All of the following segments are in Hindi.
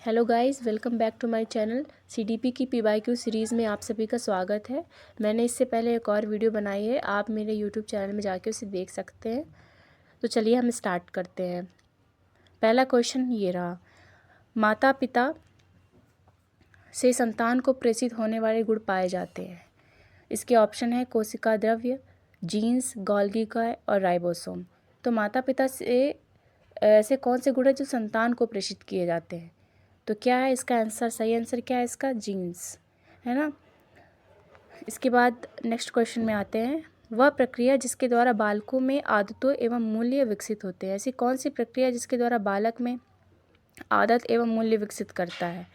Hello guys, welcome back to my channel. CDP की पीवाईक्यू सीरीज़ में आप सभी का स्वागत है। मैंने इससे पहले एक और वीडियो बनाई है, आप मेरे यूट्यूब चैनल में जाके उसे देख सकते हैं। तो चलिए हम स्टार्ट करते हैं। पहला क्वेश्चन ये रहा, माता पिता से संतान को प्रेषित होने वाले गुण पाए जाते हैं। इसके ऑप्शन है कोशिका द्रव्य, जीन्स, गोल्गी और राइबोसोम। तो माता पिता से ऐसे कौन से गुण हैं जो संतान को प्रेषित किए जाते हैं? तो क्या है इसका आंसर? सही आंसर क्या है इसका? जीन्स, है ना। इसके बाद नेक्स्ट क्वेश्चन में आते हैं, वह प्रक्रिया जिसके द्वारा बालकों में आदतों एवं मूल्य विकसित होते हैं। ऐसी कौन सी प्रक्रिया जिसके द्वारा बालक में आदत एवं मूल्य विकसित करता है?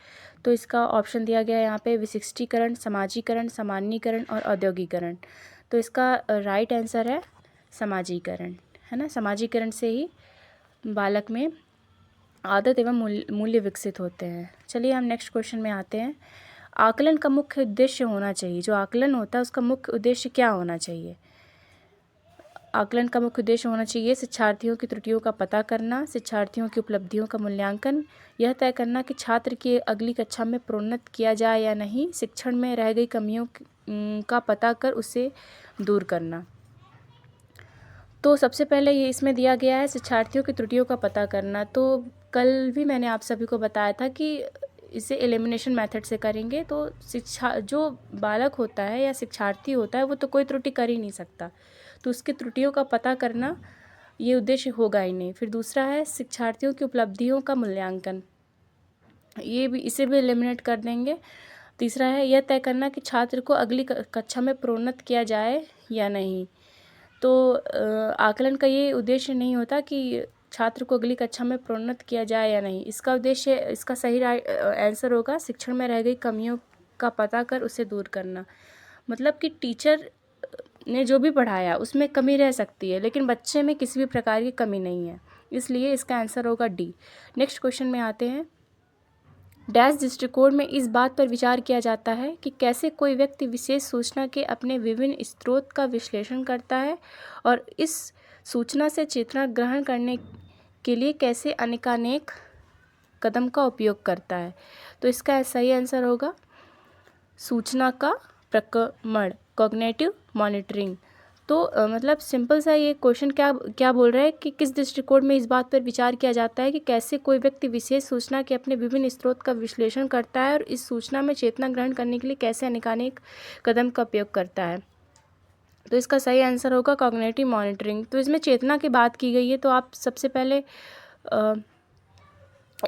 तो इसका ऑप्शन दिया गया है यहाँ पे, विशिष्टीकरण, समाजीकरण, सामान्यीकरण और औद्योगिकरण। तो इसका राइट आंसर है समाजीकरण, है ना। समाजीकरण से ही बालक में आदत एवं मूल्य विकसित होते हैं। चलिए हम नेक्स्ट क्वेश्चन में आते हैं। आकलन का मुख्य उद्देश्य होना चाहिए, जो आकलन होता है उसका मुख्य उद्देश्य क्या होना चाहिए? आकलन का मुख्य उद्देश्य होना चाहिए शिक्षार्थियों की त्रुटियों का पता करना, शिक्षार्थियों की उपलब्धियों का मूल्यांकन, यह तय करना कि छात्र की अगली कक्षा में प्रोन्नत किया जाए या नहीं, शिक्षण में रह गई कमियों का पता कर उसे दूर करना। तो सबसे पहले ये इसमें दिया गया है शिक्षार्थियों की त्रुटियों का पता करना। तो कल भी मैंने आप सभी को बताया था कि इसे एलिमिनेशन मेथड से करेंगे। तो जो बालक होता है या शिक्षार्थी होता है वो तो कोई त्रुटि कर ही नहीं सकता, तो उसकी त्रुटियों का पता करना ये उद्देश्य होगा ही नहीं। फिर दूसरा है शिक्षार्थियों की उपलब्धियों का मूल्यांकन, इसे भी एलिमिनेट कर देंगे। तीसरा है यह तय करना कि छात्र को अगली कक्षा में प्रोन्नत किया जाए या नहीं। तो आकलन का ये उद्देश्य नहीं होता कि छात्र को अगली कक्षा में प्रोन्नत किया जाए या नहीं। इसका उद्देश्य, इसका सही आंसर होगा शिक्षण में रह गई कमियों का पता कर उसे दूर करना। मतलब कि टीचर ने जो भी पढ़ाया उसमें कमी रह सकती है, लेकिन बच्चे में किसी भी प्रकार की कमी नहीं है, इसलिए इसका आंसर होगा डी। नेक्स्ट क्वेश्चन में आते हैं। डैश दृष्टिकोण में इस बात पर विचार किया जाता है कि कैसे कोई व्यक्ति विशेष सूचना के अपने विभिन्न स्रोत का विश्लेषण करता है और इस सूचना से चेतना ग्रहण करने के लिए कैसे अनेकानेक कदम का उपयोग करता है। तो इसका सही आंसर होगा सूचना का प्रक्रमण, कॉग्निटिव मॉनिटरिंग। तो मतलब सिंपल सा ये क्वेश्चन क्या बोल रहा है कि किस दृष्टिकोण में इस बात पर विचार किया जाता है कि कैसे कोई व्यक्ति विशेष सूचना के अपने विभिन्न स्रोत का विश्लेषण करता है और इस सूचना में चेतना ग्रहण करने के लिए कैसे अनेकानेक कदम का उपयोग करता है। तो इसका सही आंसर होगा कॉग्निटिव मॉनिटरिंग। तो इसमें चेतना की बात की गई है, तो आप सबसे पहले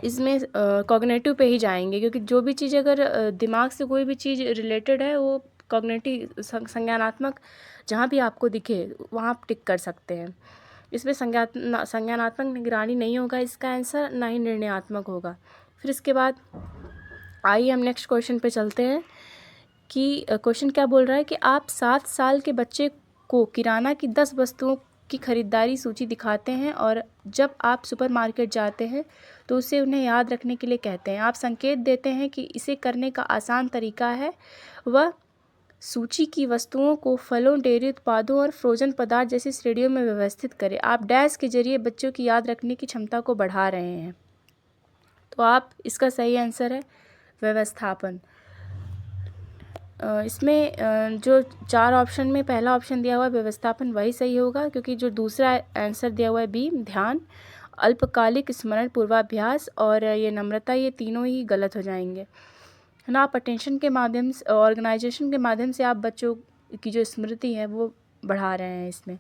इसमें कॉग्निटिव पे ही जाएंगे, क्योंकि जो भी चीज़ अगर दिमाग से कोई भी चीज़ रिलेटेड है वो कॉग्निटिव संज्ञानात्मक जहाँ भी आपको दिखे वहाँ आप टिक कर सकते हैं। इसमें संज्ञानात्मक निगरानी नहीं होगा इसका आंसर, ना ही निर्णयात्मक होगा। फिर इसके बाद आइए हम नेक्स्ट क्वेश्चन पे चलते हैं कि क्वेश्चन क्या बोल रहा है कि आप 7 साल के बच्चे को किराना की 10 वस्तुओं की खरीदारी सूची दिखाते हैं और जब आप सुपरमार्केट जाते हैं तो उसे उन्हें याद रखने के लिए कहते हैं। आप संकेत देते हैं कि इसे करने का आसान तरीका है वह सूची की वस्तुओं को फलों, डेयरी उत्पादों और फ्रोजन पदार्थ जैसी श्रेणियों में व्यवस्थित करें। आप डैश के जरिए बच्चों की याद रखने की क्षमता को बढ़ा रहे हैं। तो आप इसका सही आंसर है व्यवस्थापन। इसमें जो 4 ऑप्शन में पहला ऑप्शन दिया हुआ है व्यवस्थापन वही सही होगा, क्योंकि जो दूसरा आंसर दिया हुआ है बी, ध्यान, अल्पकालिक स्मरण, पूर्वाभ्यास और ये नम्रता, ये तीनों ही गलत हो जाएंगे, है ना। आप अटेंशन के माध्यम से, ऑर्गेनाइजेशन के माध्यम से आप बच्चों की जो स्मृति है वो बढ़ा रहे हैं इसमें।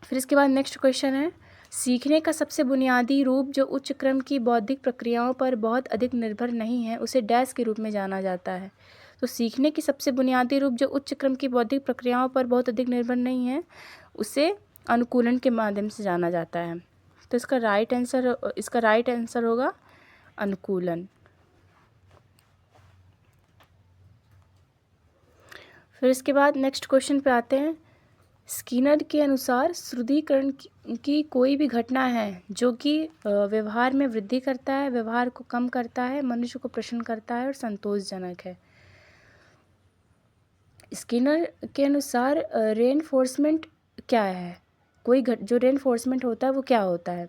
फिर इसके बाद नेक्स्ट क्वेश्चन है, सीखने का सबसे बुनियादी रूप जो उच्च क्रम की बौद्धिक प्रक्रियाओं पर बहुत अधिक निर्भर नहीं है उसे डैश के रूप में जाना जाता है। तो सीखने की सबसे बुनियादी रूप जो उच्च क्रम की बौद्धिक प्रक्रियाओं पर बहुत अधिक निर्भर नहीं है उसे अनुकूलन के माध्यम से जाना जाता है। तो इसका राइट आंसर होगा अनुकूलन। फिर इसके बाद नेक्स्ट क्वेश्चन पे आते हैं। स्किनर के अनुसार सुदृढ़ीकरण की कोई भी घटना है जो कि व्यवहार में वृद्धि करता है, व्यवहार को कम करता है, मनुष्य को प्रसन्न करता है और संतोषजनक है। स्किनर के अनुसार रेनफोर्समेंट क्या है? जो रेनफोर्समेंट होता है वो क्या होता है?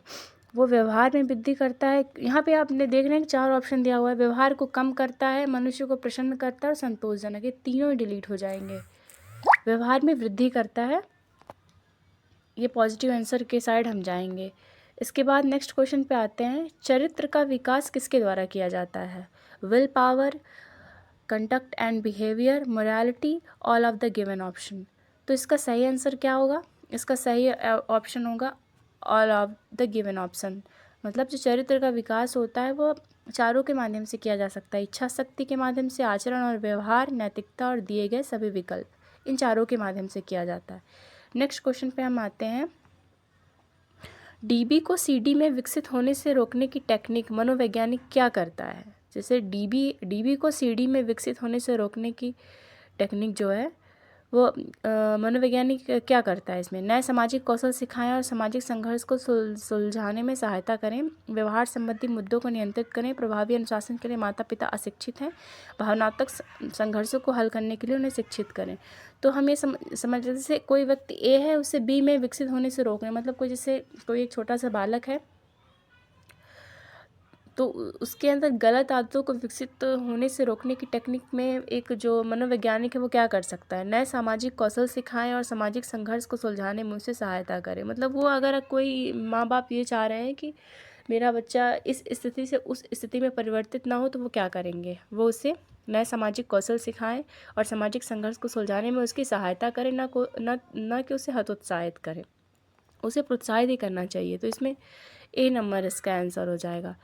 वो व्यवहार में वृद्धि करता है। यहाँ पे आपने देख रहे हैं कि 4 ऑप्शन दिया हुआ है। व्यवहार को कम करता है, मनुष्य को प्रसन्न करता है और संतोषजनक, ये तीनों ही डिलीट हो जाएंगे। व्यवहार में वृद्धि करता है, ये पॉजिटिव आंसर के साइड हम जाएंगे। इसके बाद नेक्स्ट क्वेश्चन पे आते हैं। चरित्र का विकास किसके द्वारा किया जाता है? Will power, conduct and behaviour, morality, all of the given option. तो इसका सही आंसर क्या होगा? इसका सही ऑप्शन होगा all of the given option. मतलब जो चरित्र का विकास होता है वो चारों के माध्यम से किया जा सकता है। इच्छा शक्ति के माध्यम से, आचरण और व्यवहार, नैतिकता और दिए गए सभी विकल्प, इन चारों के माध्यम से किया जाता है। नेक्स्ट क्वेश्चन पे हम आते हैं। डीबी को सीडी में विकसित होने से रोकने की टेक्निक मनोवैज्ञानिक क्या करता है? जैसे डीबी को सीडी में विकसित होने से रोकने की टेक्निक जो है वो मनोवैज्ञानिक क्या करता है? इसमें नए सामाजिक कौशल सिखाएं और सामाजिक संघर्ष को सुलझाने में सहायता करें, व्यवहार संबंधी मुद्दों को नियंत्रित करें, प्रभावी अनुशासन के लिए माता पिता अशिक्षित हैं, भावनात्मक संघर्षों को हल करने के लिए उन्हें शिक्षित करें। तो हम ये समझ जैसे कोई व्यक्ति ए है, उसे बी में विकसित होने से रोकने, मतलब कोई जैसे कोई एक छोटा सा बालक है तो उसके अंदर गलत आदतों को विकसित होने से रोकने की टेक्निक में एक जो मनोवैज्ञानिक है वो क्या कर सकता है? नए सामाजिक कौशल सिखाएं और सामाजिक संघर्ष को सुलझाने में उसे सहायता करें। मतलब वो अगर कोई माँ बाप ये चाह रहे हैं कि मेरा बच्चा इस स्थिति से उस स्थिति में परिवर्तित ना हो, तो वो क्या करेंगे? वो उसे नए सामाजिक कौशल सिखाएं और सामाजिक संघर्ष को सुलझाने में उसकी सहायता करें, ना कि उसे हतोत्साहित करें। उसे प्रोत्साहित ही करना चाहिए। तो इसमें ए नंबर इसका आंसर हो जाएगा।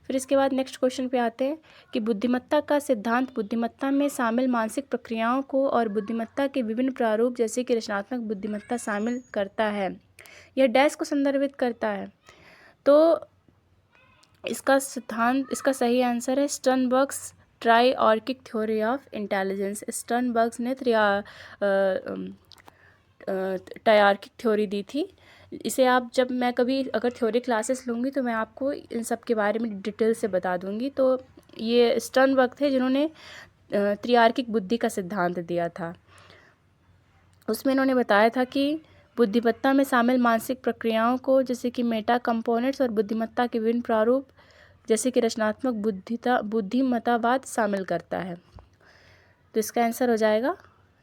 फिर इसके बाद नेक्स्ट क्वेश्चन पे आते हैं कि बुद्धिमत्ता का सिद्धांत बुद्धिमत्ता में शामिल मानसिक प्रक्रियाओं को और बुद्धिमत्ता के विभिन्न प्रारूप जैसे कि रचनात्मक बुद्धिमत्ता शामिल करता है। यह डैश को संदर्भित करता है। तो इसका इसका सही आंसर है स्टर्नबर्ग्स ट्राइआर्किक थ्योरी ऑफ इंटेलिजेंस। स्टर्नबर्ग्स ने ट्राइआर्किक थ्योरी दी थी। इसे आप जब मैं कभी अगर थ्योरी क्लासेस लूँगी तो मैं आपको इन सब के बारे में डिटेल से बता दूँगी। तो ये स्टर्नबर्ग थे जिन्होंने त्रिआर्किक बुद्धि का सिद्धांत दिया था। उसमें इन्होंने बताया था कि बुद्धिमत्ता में शामिल मानसिक प्रक्रियाओं को जैसे कि मेटा कंपोनेंट्स और बुद्धिमत्ता के विभिन्न प्रारूप जैसे कि रचनात्मक बुद्धिमत्तावाद शामिल करता है। तो इसका आंसर हो जाएगा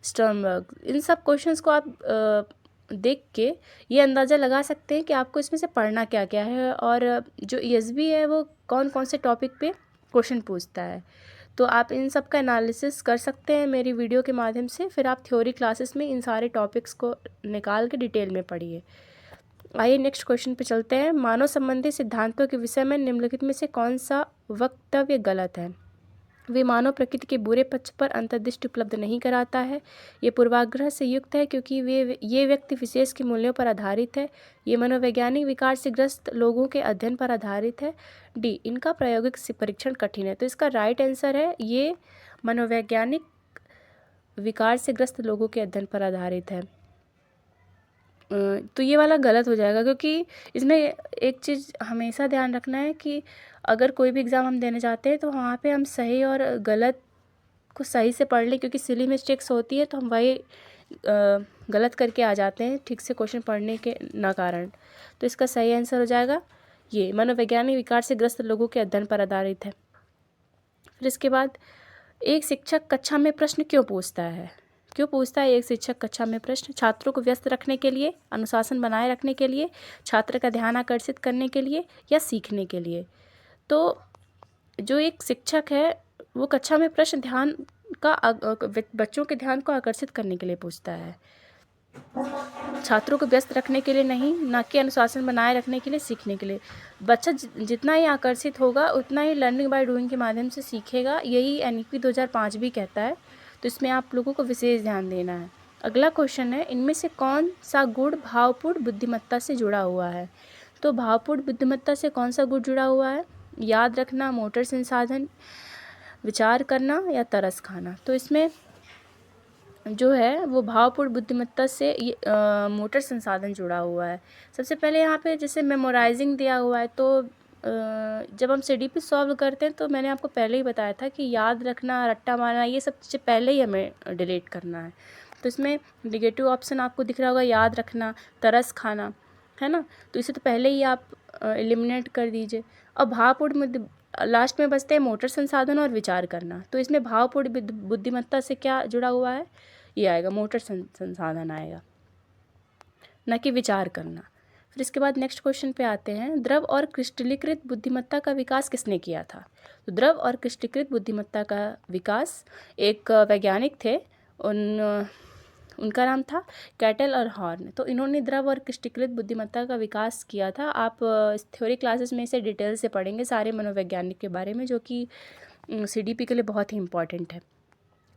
स्टर्नबर्ग। इन सब क्वेश्चंस को आप देख के ये अंदाज़ा लगा सकते हैं कि आपको इसमें से पढ़ना क्या क्या है और जो ईएसबी है वो कौन कौन से टॉपिक पे क्वेश्चन पूछता है। तो आप इन सब का एनालिसिस कर सकते हैं मेरी वीडियो के माध्यम से। फिर आप थ्योरी क्लासेस में इन सारे टॉपिक्स को निकाल के डिटेल में पढ़िए। आइए नेक्स्ट क्वेश्चन पे चलते हैं। मानव संबंधी सिद्धांतों के विषय में निम्नलिखित में से कौन सा वक्तव्य गलत है? वे मानव प्रकृति के बुरे पक्ष पर अंतर्दृष्टि उपलब्ध नहीं कराता है। ये पूर्वाग्रह से युक्त है क्योंकि ये व्यक्ति विशेष के मूल्यों पर आधारित है। ये मनोवैज्ञानिक विकार से ग्रस्त लोगों के अध्ययन पर आधारित है। डी, इनका प्रायोगिक परीक्षण कठिन है। तो इसका राइट आंसर है ये मनोवैज्ञानिक विकार से ग्रस्त लोगों के अध्ययन पर आधारित है। तो ये वाला गलत हो जाएगा क्योंकि इसमें एक चीज़ हमेशा ध्यान रखना है कि अगर कोई भी एग्ज़ाम हम देने जाते हैं तो वहाँ पे हम सही और गलत को सही से पढ़ लें, क्योंकि सिली मिस्टेक्स होती है तो हम वही गलत करके आ जाते हैं ठीक से क्वेश्चन पढ़ने के ना कारण। तो इसका सही आंसर हो जाएगा ये मनोवैज्ञानिक विकार से ग्रस्त लोगों के अध्ययन पर आधारित है। फिर इसके बाद एक शिक्षक कक्षा में प्रश्न क्यों पूछता है? क्यों पूछता है एक शिक्षक कक्षा में प्रश्न? छात्रों को व्यस्त रखने के लिए, अनुशासन बनाए रखने के लिए, छात्र का ध्यान आकर्षित करने के लिए या सीखने के लिए? तो जो एक शिक्षक है वो कक्षा में प्रश्न बच्चों के ध्यान को आकर्षित करने के लिए पूछता है, छात्रों को व्यस्त रखने के लिए नहीं, ना कि अनुशासन बनाए रखने के लिए, सीखने के लिए। बच्चा जितना ही आकर्षित होगा उतना ही लर्निंग बाय डूइंग के माध्यम से सीखेगा, यही एनईपी 2005 भी कहता है। तो इसमें आप लोगों को विशेष ध्यान देना है। अगला क्वेश्चन है, इनमें से कौन सा गुण भावपूर्ण बुद्धिमत्ता से जुड़ा हुआ है? तो भावपूर्ण बुद्धिमत्ता से कौन सा गुण जुड़ा हुआ है? याद रखना, मोटर संसाधन, विचार करना या तरस खाना? तो इसमें जो है वो भावपूर्ण बुद्धिमत्ता से मोटर संसाधन जुड़ा हुआ है। सबसे पहले यहाँ पे जैसे मेमोराइजिंग दिया हुआ है, तो जब हम सीडीपी सॉल्व करते हैं तो मैंने आपको पहले ही बताया था कि याद रखना, रट्टा मारना, ये सब चीज़ें पहले ही हमें डिलीट करना है। तो इसमें नेगेटिव ऑप्शन आपको दिख रहा होगा याद रखना, तरस खाना। है ना। तो इसे तो पहले ही आप एलिमिनेट कर दीजिए। अब भावपूर्ण लास्ट में बचते हैं मोटर संसाधन और विचार करना। तो इसमें भावपूर्ण बुद्धिमत्ता से क्या जुड़ा हुआ है, ये आएगा मोटर संसाधन आएगा, न कि विचार करना। फिर इसके बाद नेक्स्ट क्वेश्चन पे आते हैं, द्रव और क्रिस्टलीकृत बुद्धिमत्ता का विकास किसने किया था। तो द्रव और क्रिस्टलीकृत बुद्धिमत्ता का विकास एक वैज्ञानिक थे, उनका नाम था कैटल और हॉर्न। तो इन्होंने द्रव और क्रिस्टलीकृत बुद्धिमत्ता का विकास किया था। आप इस थ्योरी क्लासेस में इसे डिटेल से पढ़ेंगे सारे मनोवैज्ञानिक के बारे में, जो कि CDP के लिए बहुत ही इंपॉर्टेंट है।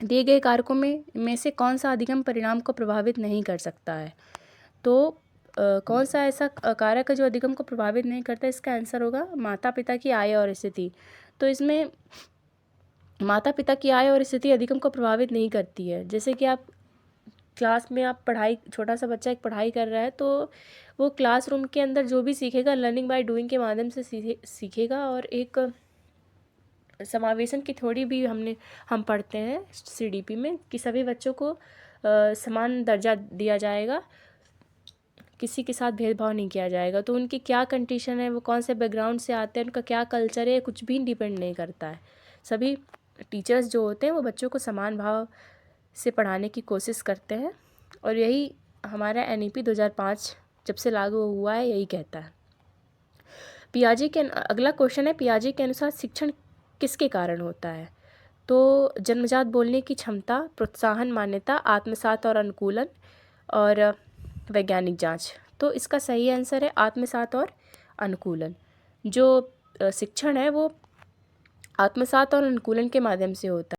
दिए गए कारकों में से कौन सा अधिगम परिणाम को प्रभावित नहीं कर सकता है। तो कौन सा ऐसा कारक है जो अधिगम को प्रभावित नहीं करता, इसका आंसर होगा माता पिता की आय और स्थिति। तो इसमें माता पिता की आय और स्थिति अधिगम को प्रभावित नहीं करती है। जैसे कि आप क्लास में आप पढ़ाई, छोटा सा बच्चा एक पढ़ाई कर रहा है, तो वो क्लासरूम के अंदर जो भी सीखेगा लर्निंग बाय डूइंग के माध्यम से सीखेगा। और एक समावेशन की थ्योरी भी हम पढ़ते हैं CDP में कि सभी बच्चों को समान दर्जा दिया जाएगा, किसी के साथ भेदभाव नहीं किया जाएगा। तो उनकी क्या कंडीशन है, वो कौन से बैकग्राउंड से आते हैं, उनका क्या कल्चर है, कुछ भी डिपेंड नहीं करता है। सभी टीचर्स जो होते हैं वो बच्चों को समान भाव से पढ़ाने की कोशिश करते हैं, और यही हमारा NEP 2005 जब से लागू हुआ है यही कहता है। पियाजे के अगला क्वेश्चन है, पियाजे के अनुसार शिक्षण किसके कारण होता है। तो जन्मजात बोलने की क्षमता, प्रोत्साहन, मान्यता, आत्मसात और अनुकूलन, और वैज्ञानिक जांच। तो इसका सही आंसर है आत्मसात और अनुकूलन। जो शिक्षण है वो आत्मसात और अनुकूलन के माध्यम से होता है।